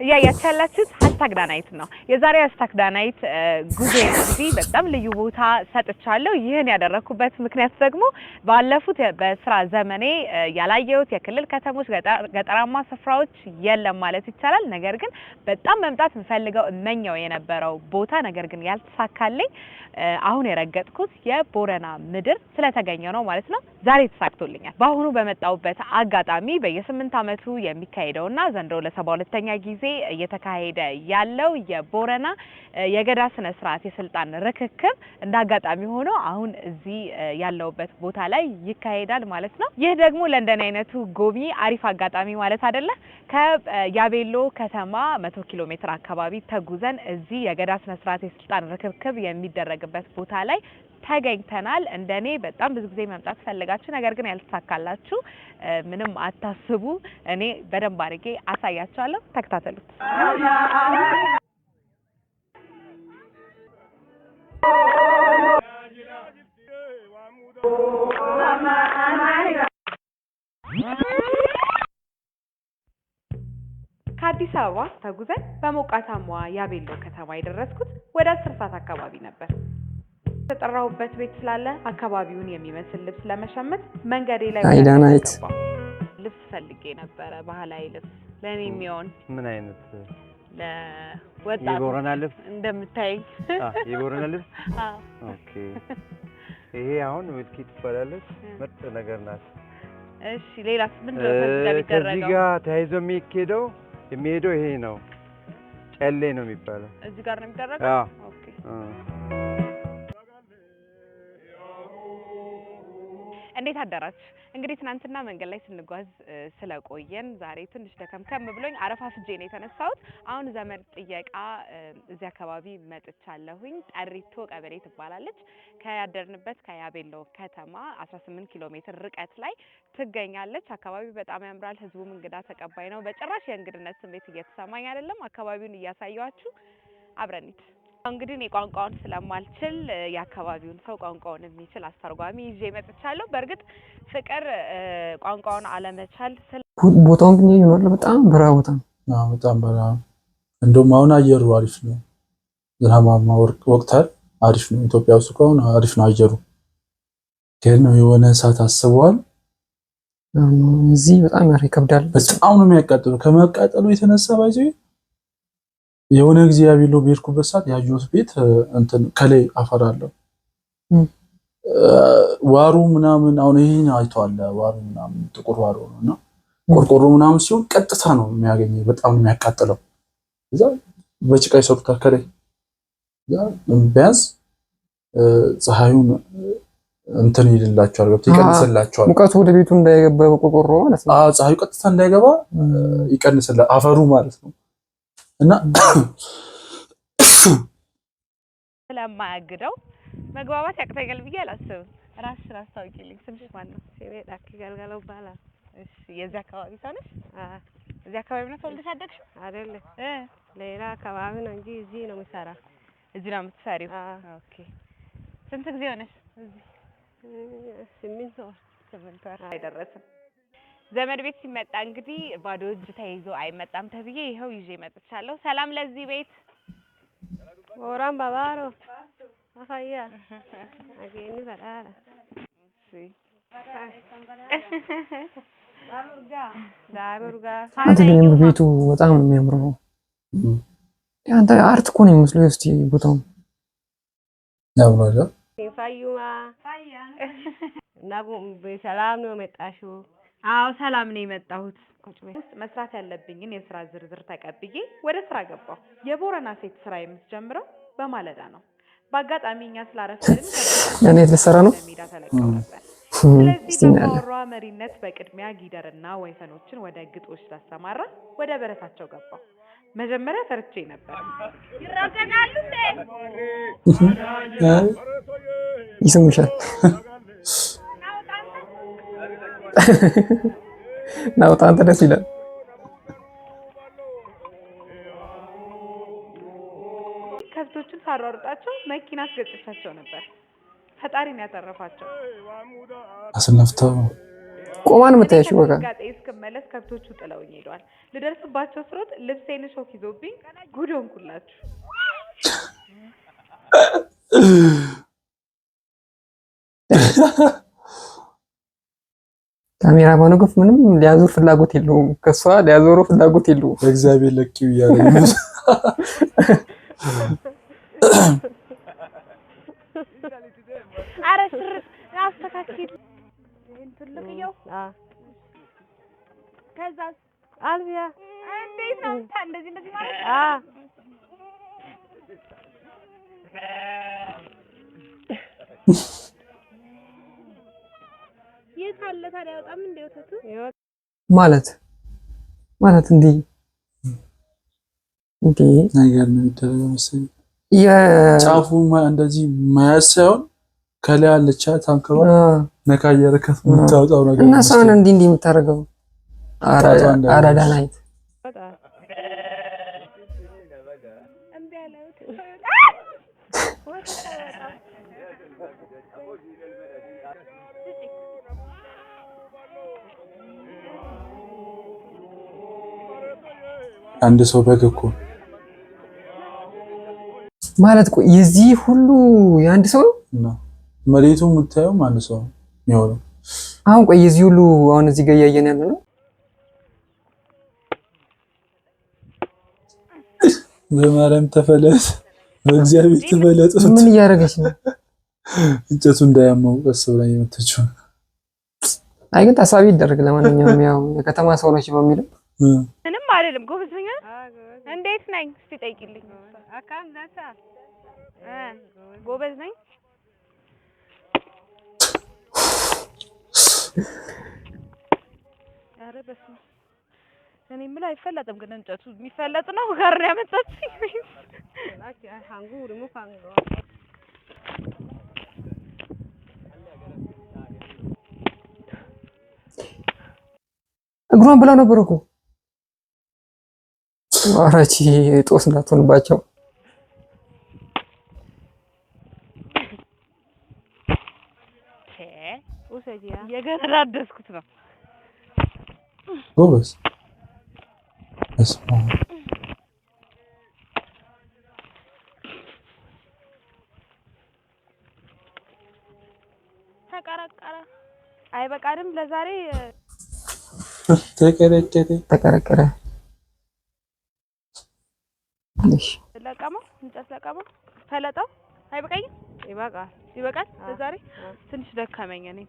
ያያቻላችሁት #ዳናይት ነው። የዛሬ #ዳናይት ጉዞ እንግዲህ በጣም ልዩ ቦታ ሰጥቻለሁ። ይህን ያደረኩበት ምክንያት ደግሞ ባለፉት በስራ ዘመኔ ያላየሁት የክልል ከተሞች ገጠራማ ስፍራዎች የለም ማለት ይቻላል። ነገር ግን በጣም መምጣት ምፈልገው እመኛው የነበረው ቦታ ነገር ግን ያልተሳካልኝ አሁን የረገጥኩት የቦረና ምድር ስለተገኘ ነው ማለት ነው። ዛሬ ተሳክቶልኛል። በአሁኑ በመጣውበት አጋጣሚ በየ8 አመቱ የሚካሄደውና ዘንድሮ ለ72ኛ ጊዜ እየተካሄደ ያለው የቦረና የገዳ ስነ ስርዓት የስልጣን ርክክብ እንዳጋጣሚ ሆኖ አሁን እዚህ ያለውበት ቦታ ላይ ይካሄዳል ማለት ነው። ይህ ደግሞ ለእንደኔ አይነቱ ጎብኚ አሪፍ አጋጣሚ ማለት አይደለ? ከያቤሎ ከተማ 100 ኪሎ ሜትር አካባቢ ተጉዘን እዚህ የገዳ ስነ ስርዓት የስልጣን ርክክብ የሚደረግበት ቦታ ላይ ተገኝተናል። እንደኔ በጣም ብዙ ጊዜ መምጣት ፈልጋችሁ ነገር ግን ያልተሳካላችሁ ምንም አታስቡ። እኔ በደንብ አድርጌ አሳያችኋለሁ። ተከታተሉት። ከአዲስ አበባ ተጉዘን በሞቃታማዋ ያቤሎ ከተማ የደረስኩት ወደ 10 ሰዓት አካባቢ ነበር። ተጠራሁበት ቤት ስላለ አካባቢውን የሚመስል ልብስ ለመሸመት መንገዴ ላይ ዳናይት ልብስ ፈልጌ ነበር። ባህላዊ ልብስ ለኔ የሚሆን ምን አይነት ለወጣት የቦረና ልብስ እንደምታይ የቦረና ልብስ ኦኬ። ይሄ አሁን ወልኪ ትባላለች። ምርጥ ነገር ናት። እሺ ሌላስ ምን ነው የሚደረገው? ከዚህ ጋር ተያይዞ የሚሄደው ይሄ ነው። ጨሌ ነው የሚባለው። እዚህ ጋር ነው የሚደረገው? ኦኬ። እንዴት አደራችሁ? እንግዲህ ትናንትና መንገድ ላይ ስንጓዝ ስለቆየን ዛሬ ትንሽ ደከምከም ብሎኝ አረፋፍጄ ነው የተነሳሁት። አሁን ዘመድ ጥየቃ እዚህ አካባቢ መጥቻለሁኝ። ጠሪቶ ቀበሌ ትባላለች። ከያደርንበት ከያቤሎ ከተማ 18 ኪሎ ሜትር ርቀት ላይ ትገኛለች። አካባቢው በጣም ያምራል። ህዝቡም እንግዳ ተቀባይ ነው። በጭራሽ የእንግድነት ስሜት እየተሰማኝ አይደለም። አካባቢውን እያሳየኋችሁ አብረን እንሂድ። እንግዲህ እኔ ቋንቋውን ስለማልችል የአካባቢውን ሰው ቋንቋውን የሚችል አስተርጓሚ ይዤ መጥቻለሁ። በእርግጥ ፍቅር ቋንቋውን አለመቻል ቦታውን ግን ይኖር በጣም በረሃ ቦታ ነው። በጣም በረሃ እንደውም አሁን አየሩ አሪፍ ነው። ዝናባማ ወቅት አሪፍ ነው። ኢትዮጵያ ውስጥ ከሆነ አሪፍ ነው አየሩ። ግን የሆነ ሰዓት አስበዋል። እዚህ በጣም ይከብዳል። በጣም ነው የሚያቃጥለው። ከመቃጠሉ የተነሳ ባይዘ የሆነ ጊዜ ያቤሎ በሄድኩበት ሰዓት ያየሁት ቤት እንትን ከላይ አፈር አለው። ዋሩ ምናምን አሁን ይሄን አይተዋል። ዋሩ ምናምን ጥቁር ዋሩ ነውና ቆርቆሮ ምናምን ሲሆን ቀጥታ ነው የሚያገኘው። በጣም ነው የሚያቃጥለው። እዛ በጭቃ ይሰሩታል ከላይ። ቢያንስ ፀሐዩን እንትን ይልላቸዋል፣ ገብቶ ይቀንስላቸዋል። ሙቀቱ ወደ ቤቱ እንዳይገባ ቆርቆሮ ማለት ነው። ፀሐዩ ቀጥታ እንዳይገባ ይቀንስላል፣ አፈሩ ማለት ነው። እና ስለማያግደው መግባባት ያቅተኛል ብዬ አላስብም። ራስሽን አስታውቂልኝ። ስምሽ ማን ነው? ሲቤት አኪጋልጋለው ይባላል። እሺ የዚህ አካባቢ ሰው ነሽ? እዚህ አካባቢ ነው ተወልደሽ ያደግሽው? አይደለም ሌላ አካባቢ ነው እንጂ እዚህ ነው የምሰራ። እዚህ ነው የምትሰሪው? ኦኬ። ስንት ጊዜ ሆነሽ እዚህ? 8 ወር አይደረስም። ዘመድ ቤት ሲመጣ እንግዲህ ባዶ እጅ ተይዞ አይመጣም ተብዬ ይሄው ይዤ መጥቻለሁ። ሰላም ለዚህ ቤት ወራም ባባሮ አፋያ አገኝ ፈዳላ እሺ ዳሩጋ አንተ ቤቱ በጣም ነው የሚያምረው። ያንተ አርት እኮ ነው የሚመስለው። እስቲ ቦታው ያምራል። ይፋዩማ ናጉ በሰላም ነው መጣሽው? አዎ ሰላም ነው የመጣሁት። መስራት ያለብኝን የስራ ዝርዝር ተቀብዬ ወደ ስራ ገባሁ። የቦረና ሴት ስራ የምትጀምረው በማለዳ ነው። በአጋጣሚ እኛ ስላረፈድን እኔ ለሰራ ነው ሜዳ ተለቀው ነበር። ስለዚህ በወሯ መሪነት በቅድሚያ ጊደርና ወይፈኖችን ወደ ግጦሽ ላሰማራ ወደ በረታቸው ገባሁ። መጀመሪያ ፈርቼ ነበር። ይራገናሉ ይሰሙሻል። ናውጣ አንተ ደስ ይላል። ከብቶችን ሳሯሩጣቸው መኪና አስገጭቻቸው ነበር። ፈጣሪ ነው ያተረፋቸው። አስነፍተው ቆማን መታየሽ በቃ ጋጤ እስከመለስ ከብቶቹ ጥለውኝ ሄደዋል። ልደርስባቸው ስሮጥ ልብሴን ሾክ ይዞብኝ ጉድ ሆንኩላችሁ። ካሜራ ማነገፍ ምንም ሊያዞር ፍላጎት የለውም። ከሷ ሊያዞር ፍላጎት የለውም። እግዚአብሔር ለኪው ያለ አረ ስር አስተካክል እንትልቅየው ከዛ አልቢያ እንዴት ነው እንደዚህ ማለት የታለ ታዲያ በጣም እንደወተቱ ማለት እንዴ ነገር ነው የሚደረገው መሰለኝ። የጫፉ እንደዚህ መያዝ ሳይሆን ከላይ ያለቻ ታንከባ ነካ እያደረከት የምታወጣው ነገር እና ሳን እንዲህ የምታደርገው አራዳ ናይት አንድ ሰው በግኩ ማለት እኮ የዚህ ሁሉ የአንድ ሰው ነው። መሬቱ የምታየው አንድ ሰው ነው። አሁን ቆይ የዚህ ሁሉ አሁን እዚህ ጋር እያየን ያለ ነው። በማርያም ተፈለጥ፣ በእግዚአብሔር ተፈለጥ። ምን እያደረገች ነው? እንጨቱ እንዳያመው ቀስ ብላ የመተችው። አይ ግን ታሳቢ ይደረግ። ለማንኛውም ያው የከተማ ሰው ነች በሚለው ምንም አይደለም። ጎበዝ ነኝ። እንዴት ነኝ? እስቲ ጠይቂልኝ። አካም ዳታ ጎበዝ ነኝ። ኧረ በስመ አብ። እኔ የምለው አይፈለጥም ግን እንጨቱ የሚፈለጥ ነው ጋር ነው ያመጣችኝ። አንጉ ደግሞ ፋንጎ እግሯን ብላ ነበር እኮ አራቺ ጦስ እንዳትሆንባቸው። የገረዳደስኩት ነው። ጎበዝ ተቀረቀረ። አይበቃንም ለዛሬ ተቀረቀረ። እሺ ለቀመው እንጨት ለቀመው ፈለጠው። አይበቃኝም? ይበቃል። ለዛሬ ትንሽ ደከመኝ። እኔ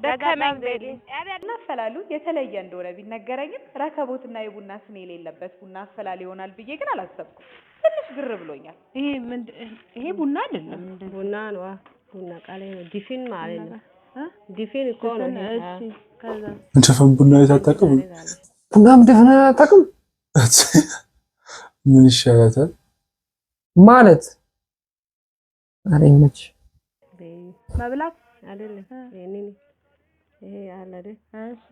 ደከመኝ እናፈላሉ የተለየ እንደሆነ ቢነገረኝም ረከቦትና የቡና ስኒ የሌለበት ቡና አፈላል ይሆናል ብዬ ግን አላሰብኩም። ትንሽ ግር ብሎኛል። ይሄ ቡና አይደለም፣ ቡና ነው። ቡና ቃሌ ነው። ዲፊን ማለት ነው። ዲፊን እኮ ነው። እሺ ከዛ እንጨፈን ቡና የታጠቀም ቡናም ደፍና ታጠቀም ምን ይሻላታል ማለት አሬመች መብላት አይደለም። ይሄ አለ አይደል? እሺ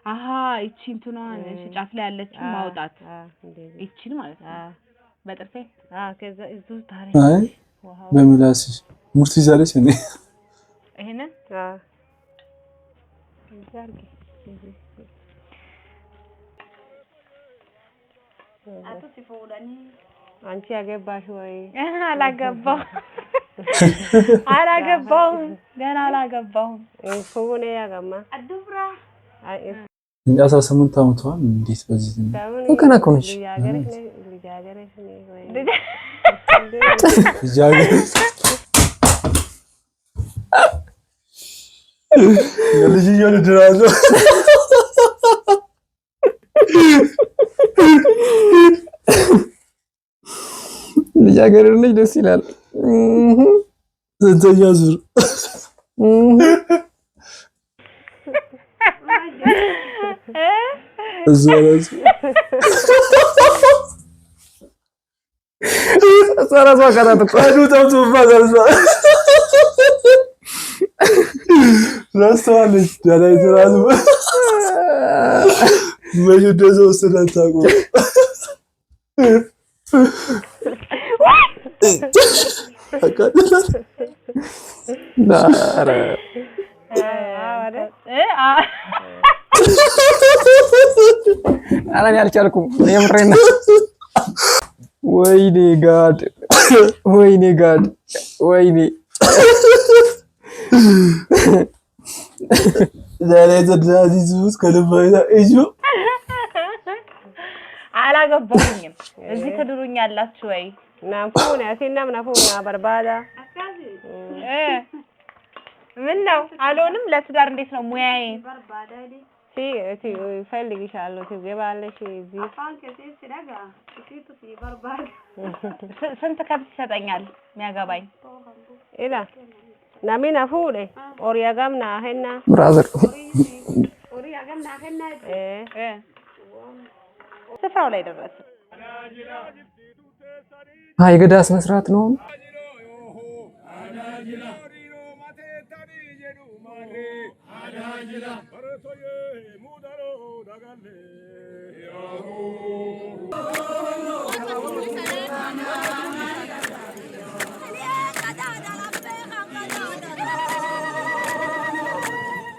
አሃ እቺ እንትኗን ጫፍ ላይ ያለችው ማውጣት እቺን ማለት ነው። በጥርሴ ከዛ እዙ ታሪክ አይ በምላስ ሙርት ይዛለች። እኔ ይሄንን ዛርጊ አቶ ሲፎላኒ አንቺ ያገባሽ ወይ? አላገባሁም ገና አላገባሁም። ፎኔ ያገማ አዱብራ 18 ዓመቷን እንዴት በዚህ ተከናከነች? ልጅ እያልድራዘ ልጃገረድ ነች። ደስ ይላል። እንተኛ ዙር እዛራስ ሰራሷ ካታት ቆዱ ተውቱማ ዘርዛ ራስዋለች ዳላይ ተራዙ መጀደዘው ስለታቆ አቃደላት ዳራ ኧረ እኔ አልቻልኩም የምሬን ነው። ወይኔ ጋድ ወይኔ ጋድ ወይኔ ዛሬ ተዳዚ ዙስ ከለባይታ እጁ አላገባኝም። እዚህ ትድሩኛላችሁ ወይ? ናፉና ሲናም ናፉና በርባዳ ምን ነው አልሆንም። ለትዳር እንዴት ነው ሙያዬ? ሲ ፈልግሻለሁ ትገባለሽ እዚህ ስንት ከብት ይሰጠኛል የሚያገባኝ? ኢላ ናሚ ናፉለ ኦሪያጋም ናሄና ብራዘር ስፍራው ላይ ደረሰ። አይ ገዳ ስነ ስርዓት ነው።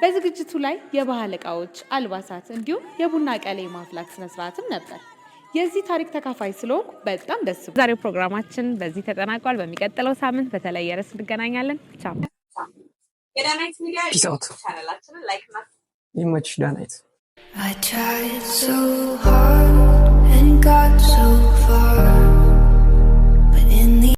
በዝግጅቱ ላይ የባህል ዕቃዎች፣ አልባሳት እንዲሁም የቡና ቀሌ ማፍላት ስነ ስርዓትም ነበር። የዚህ ታሪክ ተካፋይ ስለሆንኩ በጣም ደስ ብሎኛል። ዛሬው ፕሮግራማችን በዚህ ተጠናቋል። በሚቀጥለው ሳምንት በተለየ ርዕስ እንገናኛለን። ቻው። የዳናይት ሚዲያ ፒስ አውት። ቻናላችንን ላይክ እና ይመችሽ ዳናይት። I tried so hard and got so far.